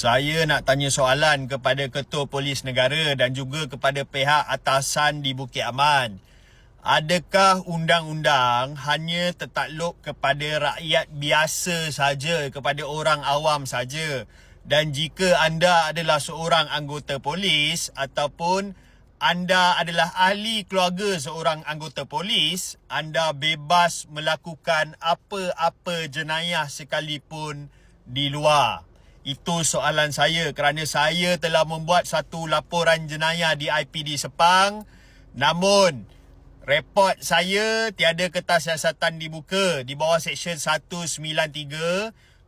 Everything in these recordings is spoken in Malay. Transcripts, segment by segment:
Saya nak tanya soalan kepada Ketua Polis Negara dan juga kepada pihak atasan di Bukit Aman. Adakah undang-undang hanya tertakluk kepada rakyat biasa saja, kepada orang awam saja? Dan jika anda adalah seorang anggota polis ataupun anda adalah ahli keluarga seorang anggota polis, anda bebas melakukan apa-apa jenayah sekalipun di luar. Itu soalan saya kerana saya telah membuat satu laporan jenayah di IPD Sepang. Namun, report saya tiada kertas siasatan dibuka di bawah Seksyen 193.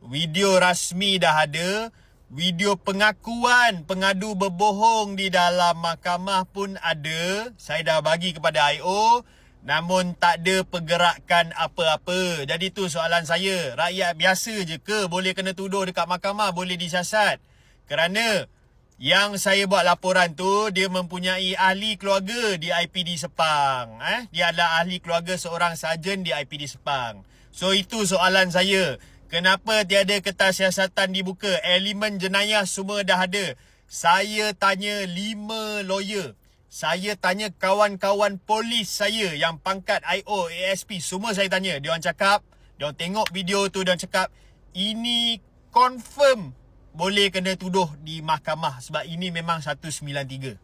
Video rasmi dah ada. Video pengakuan pengadu berbohong di dalam mahkamah pun ada. Saya dah bagi kepada IO. Namun tak ada pergerakan apa-apa. Jadi tu soalan saya. Rakyat biasa je ke boleh kena tuduh dekat mahkamah, boleh disiasat? Kerana yang saya buat laporan tu, dia mempunyai ahli keluarga di IPD Sepang. Dia adalah ahli keluarga seorang sarjan di IPD Sepang. So itu soalan saya. Kenapa tiada kertas siasatan dibuka? Elemen jenayah semua dah ada. Saya tanya 5 lawyer. Saya tanya kawan-kawan polis saya yang pangkat IO, ASP, semua saya tanya. Diorang cakap, diorang tengok video tu, diorang cakap, ini confirm boleh kena tuduh di mahkamah sebab ini memang 193.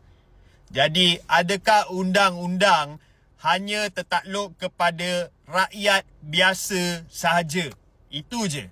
Jadi, adakah undang-undang hanya tertakluk kepada rakyat biasa sahaja? Itu je.